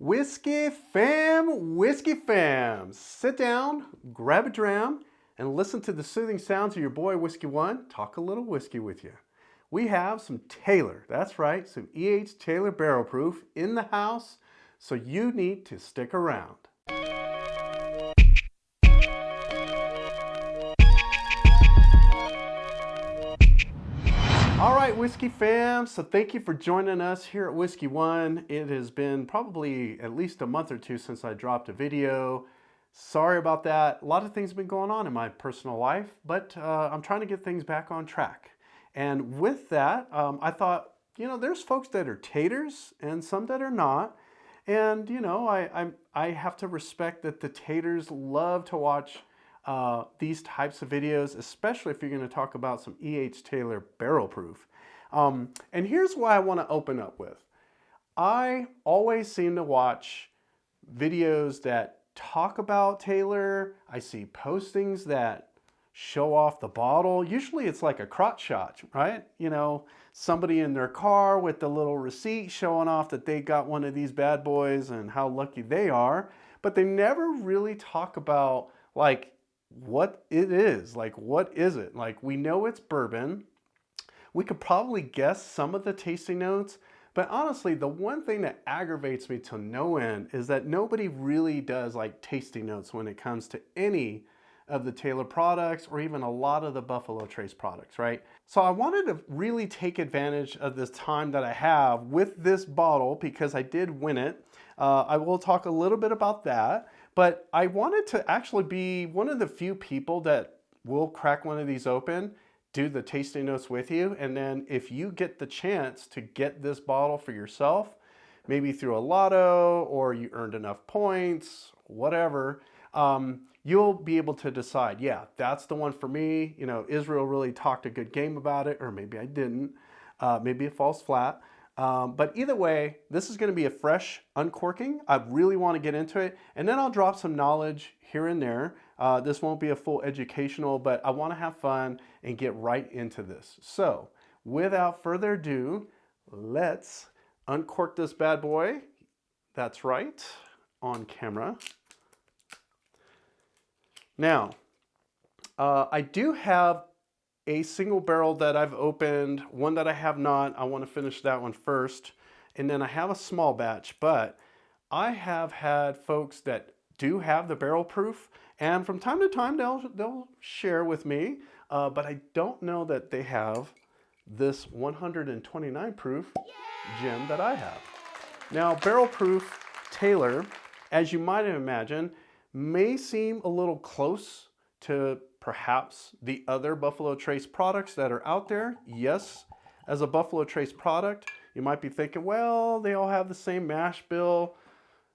Whiskey fam, sit down, grab a dram, and listen to the soothing sounds of your boy Whiskey One talk a little whiskey with you. We have some Taylor, that's right, some E.H. Taylor Barrel Proof in the house, so you need to stick around. All right, Whiskey fam, so thank you for joining us here at Whiskey One. It has been probably at least a month or two since I dropped a video. Sorry about that. A lot of things have been going on in my personal life, but I'm trying to get things back on track. And with that, I thought, there's folks that are taters and some that are not. And, I have to respect that the taters love to watch these types of videos, especially if you're going to talk about some E.H. Taylor Barrel Proof. And here's what I want to open up with. I always seem to watch videos that talk about Taylor. I see postings that show off the bottle. Usually it's like a crotch shot, right? Somebody in their car with the little receipt showing off that they got one of these bad boys and how lucky they are. But they never really talk about what it is. What is it? We know it's bourbon. We could probably guess some of the tasting notes, but honestly, the one thing that aggravates me to no end is that nobody really does tasting notes when it comes to any of the Taylor products or even a lot of the Buffalo Trace products, right? So I wanted to really take advantage of this time that I have with this bottle because I did win it. I will talk a little bit about that. But I wanted to actually be one of the few people that will crack one of these open, do the tasting notes with you, and then if you get the chance to get this bottle for yourself, maybe through a lotto or you earned enough points, whatever, you'll be able to decide, yeah, that's the one for me. Israel really talked a good game about it, or maybe I didn't. Maybe it falls flat. But either way, this is going to be a fresh uncorking. I really want to get into it, and then I'll drop some knowledge here and there. This won't be a full educational, but I want to have fun and get right into this. So without further ado, let's uncork this bad boy. That's right, on camera. Now, I do have a single barrel that I've opened, one that I have not. I want to finish that one first. And then I have a small batch, but I have had folks that do have the barrel proof, and from time to time they'll share with me, but I don't know that they have this 129 proof gem that I have. Now, barrel proof Taylor, as you might imagine, may seem a little close to perhaps the other Buffalo Trace products that are out there. Yes, as a Buffalo Trace product, you might be thinking, well, they all have the same mash bill.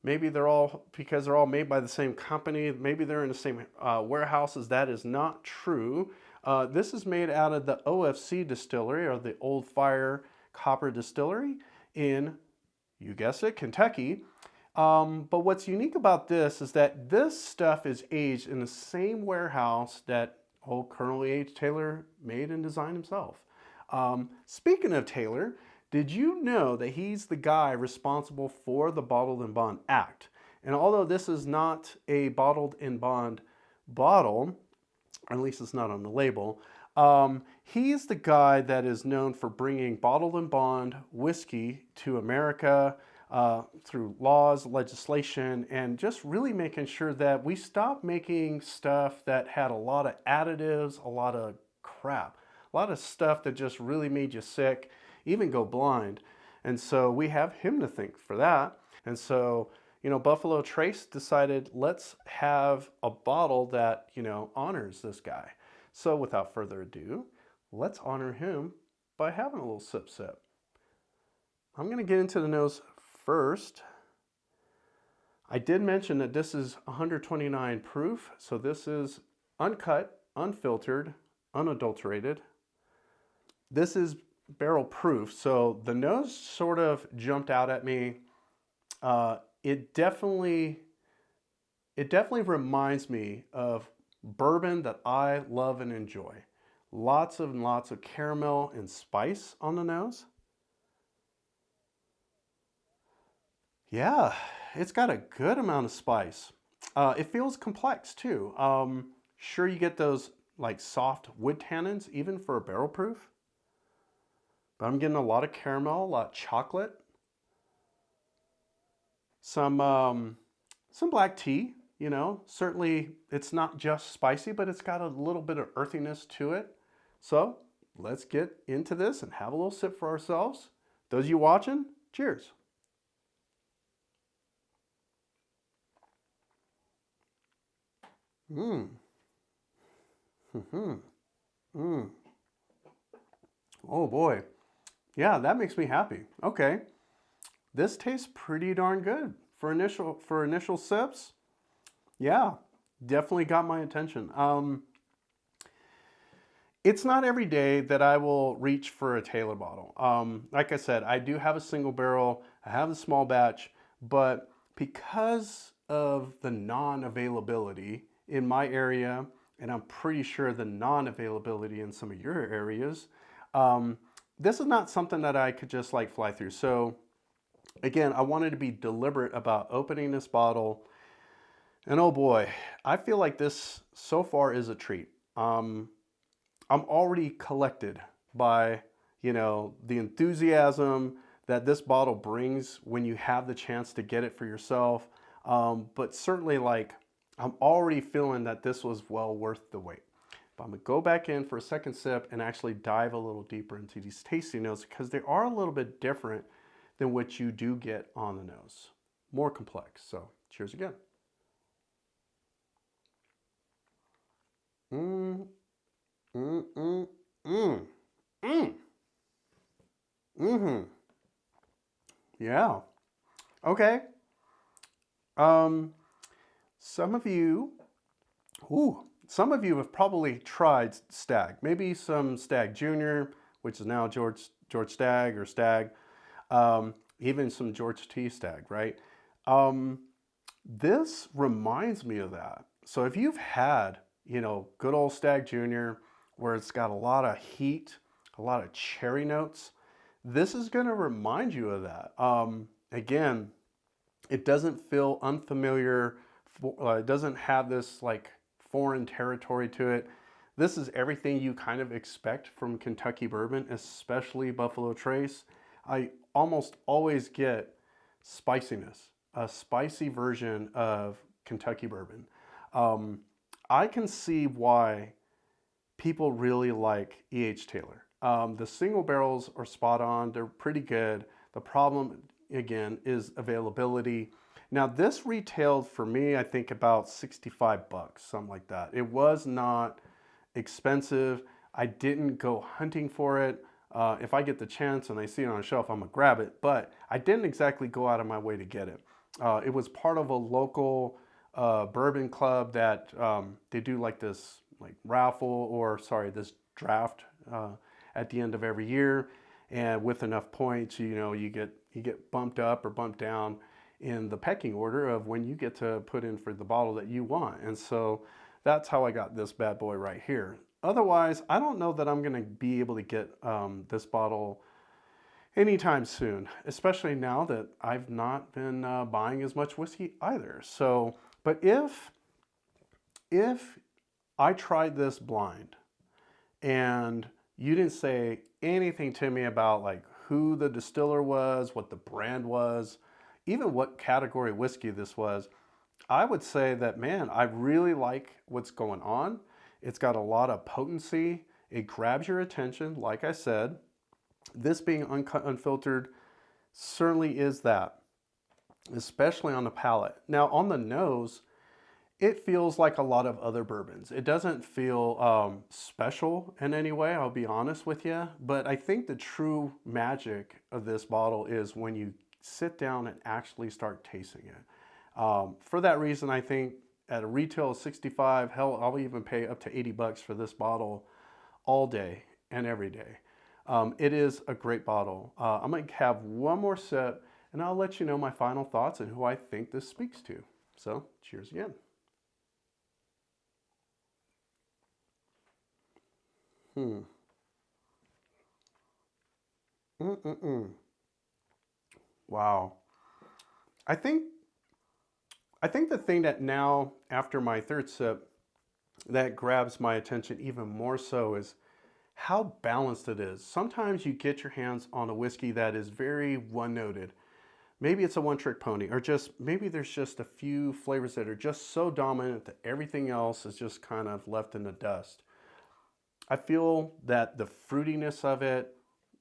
Maybe they're all, because they're all made by the same company, maybe they're in the same warehouses. That is not true. This is made out of the OFC distillery, or the Old Fire Copper Distillery in, you guessed it, Kentucky. But what's unique about this is that this stuff is aged in the same warehouse that old Colonel E.H. Taylor made and designed himself. Speaking of Taylor, did you know that he's the guy responsible for the Bottled in Bond Act? And although this is not a Bottled in Bond bottle, or at least it's not on the label, he's the guy that is known for bringing Bottled in Bond whiskey to America, through laws, legislation, and just really making sure that we stop making stuff that had a lot of additives, a lot of crap, a lot of stuff that just really made you sick, even go blind. And so we have him to thank for that. And so, Buffalo Trace decided, let's have a bottle that, honors this guy. So without further ado, let's honor him by having a little sip. I'm going to get into the nose first. I did mention that this is 129 proof, so this is uncut, unfiltered, unadulterated. This is barrel proof, so the nose sort of jumped out at me. It definitely reminds me of bourbon that I love and enjoy. Lots and lots of caramel and spice on the nose. Yeah, it's got a good amount of spice. It feels complex too. Sure, you get those like soft wood tannins even for a barrel proof, but I'm getting a lot of caramel, a lot of chocolate, some black tea. You know, certainly it's not just spicy, but it's got a little bit of earthiness to it. So let's get into this and have a little sip for ourselves. Those of you watching, cheers. Mmm. Mm-hmm. Mm. Oh boy. Yeah, that makes me happy. Okay. This tastes pretty darn good for initial sips. Yeah, definitely got my attention. It's not every day that I will reach for a Taylor bottle. Like I said, I do have a single barrel, I have a small batch, but because of the non-availability in my area, and I'm pretty sure the non-availability in some of your areas, this is not something that I could just like fly through. So again, I wanted to be deliberate about opening this bottle. And oh boy, I feel like this so far is a treat. I'm already collected by, you know, the enthusiasm that this bottle brings when you have the chance to get it for yourself. But certainly, like, I'm already feeling that this was well worth the wait. But I'm gonna go back in for a second sip and actually dive a little deeper into these tasting notes because they are a little bit different than what you do get on the nose. More complex. So cheers again. Mm, mm, mm, mm, mm, mm-hmm. Yeah. Okay. Um, some of you, some of you have probably tried Stag. Maybe some Stag Junior, which is now George Stag or Stag. Even some George T. Stag, right? This reminds me of that. So if you've had, you know, good old Stag Junior, where it's got a lot of heat, a lot of cherry notes, this is going to remind you of that. Again, it doesn't feel unfamiliar. It doesn't have this like foreign territory to it. This is everything you kind of expect from Kentucky bourbon, especially Buffalo Trace. I almost always get spiciness, a spicy version of Kentucky bourbon. I can see why people really like E.H. Taylor. The single barrels are spot on. They're pretty good. The problem, again, is availability. Now this retailed for me, I think about 65 bucks, something like that. It was not expensive. I didn't go hunting for it. If I get the chance and I see it on a shelf, I'm gonna grab it, but I didn't exactly go out of my way to get it. It was part of a local bourbon club that they do like this like raffle or sorry, this draft at the end of every year. And with enough points, you know, you get bumped up or bumped down in the pecking order of when you get to put in for the bottle that you want. And so that's how I got this bad boy right here. Otherwise, I don't know that I'm going to be able to get this bottle anytime soon, especially now that I've not been buying as much whiskey either. So, but if I tried this blind and you didn't say anything to me about like who the distiller was, what the brand was, even what category whiskey this was, I would say that, man, I really like what's going on. It's got a lot of potency. It grabs your attention, like I said. This being uncut, unfiltered certainly is that, especially on the palate. Now, on the nose, it feels like a lot of other bourbons. It doesn't feel special in any way, I'll be honest with you. But I think the true magic of this bottle is when you sit down and actually start tasting it. For that reason, I think at a retail of 65, hell, I'll even pay up to 80 bucks for this bottle all day and every day. It is a great bottle. I'm going to have one more sip and I'll let you know my final thoughts and who I think this speaks to. So, cheers again. Mm-mm-mm. Wow. I think I think the thing that now, after my third sip, that grabs my attention even more so is how balanced it is. Sometimes you get your hands on a whiskey that is very one-noted. Maybe it's a one-trick pony, or just maybe there's just a few flavors that are just so dominant that everything else is just kind of left in the dust. I feel that the fruitiness of it,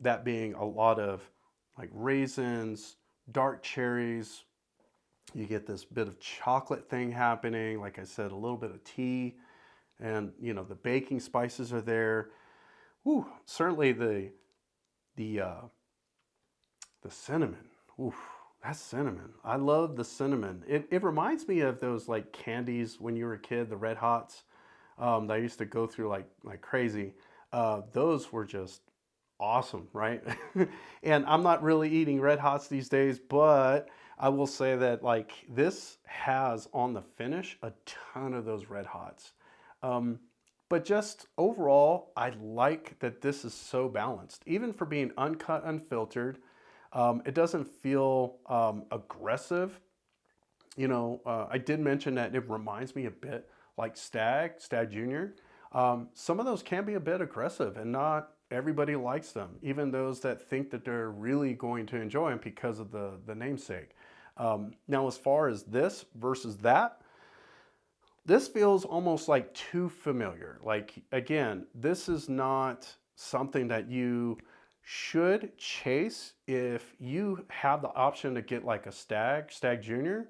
that being a lot of like raisins, dark cherries, you get this bit of chocolate thing happening. Like I said, a little bit of tea, and you know, the baking spices are there. Ooh, certainly the cinnamon. Ooh, that's cinnamon. I love the cinnamon. It reminds me of those like candies when you were a kid, the Red Hots, that I used to go through like crazy. Those were just awesome, right? And I'm not really eating Red Hots these days, but I will say that like this has on the finish a ton of those Red Hots. But just overall, I like that this is so balanced. Even for being uncut, unfiltered, it doesn't feel aggressive. You know, I did mention that it reminds me a bit like Stag Junior. Some of those can be a bit aggressive, and not everybody likes them, even those that think that they're really going to enjoy them because of the namesake. Now, as far as this versus that, this feels almost like too familiar. Like, again, this is not something that you should chase. If you have the option to get like a Stag Junior,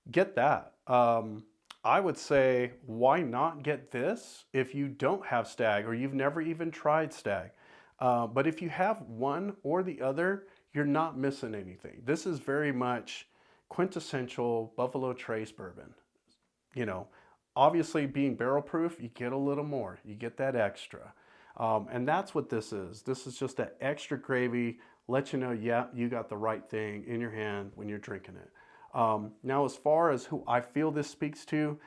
get that. I would say, why not get this if you don't have Stag or you've never even tried Stag? But if you have one or the other, you're not missing anything. This is very much quintessential Buffalo Trace bourbon. You know, obviously being barrel proof, you get a little more, you get that extra. And that's what this is. This is just that extra gravy, let you know, yeah, you got the right thing in your hand when you're drinking it. Now, as far as who I feel this speaks to,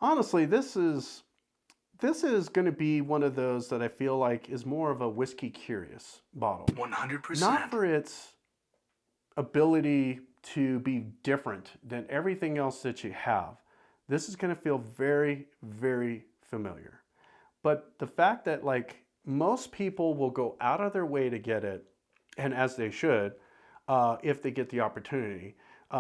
honestly, this is going to be one of those that I feel like is more of a whiskey curious bottle. 100%. Not for its ability to be different than everything else that you have. This is going to feel very, very familiar. But the fact that like most people will go out of their way to get it, and as they should, if they get the opportunity,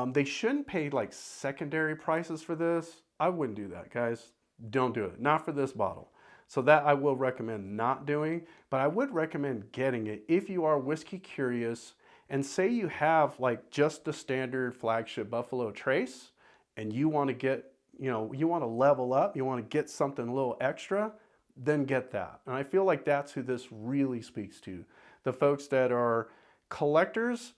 they shouldn't pay like secondary prices for this. I wouldn't do that, guys. Don't do it. Not for this bottle. So that I will recommend not doing, but I would recommend getting it if you are whiskey curious and say you have like just the standard flagship Buffalo Trace and you want to get, you know, you want to level up, you want to get something a little extra, then get that. And I feel like that's who this really speaks to. The folks that are collectors,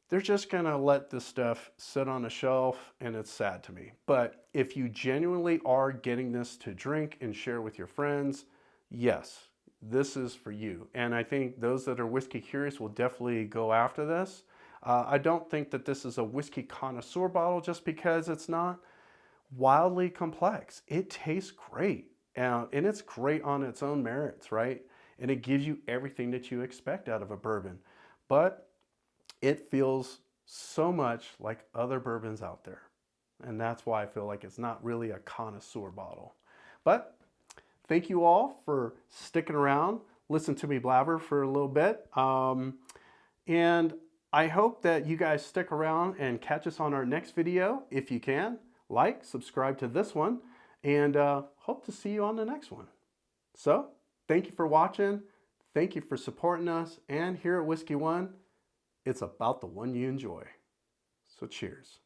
they're just going to let this stuff sit on a shelf, and it's sad to me. But if you genuinely are getting this to drink and share with your friends, yes, this is for you. And I think those that are whiskey curious will definitely go after this. I don't think that this is a whiskey connoisseur bottle just because it's not wildly complex. It tastes great, and it's great on its own merits, right? And it gives you everything that you expect out of a bourbon. But it feels so much like other bourbons out there. And that's why I feel like it's not really a connoisseur bottle. But thank you all for sticking around. Listen to me blabber for a little bit. And I hope that you guys stick around and catch us on our next video. If you can, like, subscribe to this one, and hope to see you on the next one. So, thank you for watching. Thank you for supporting us. And here at Whiskey One, it's about the one you enjoy. So cheers.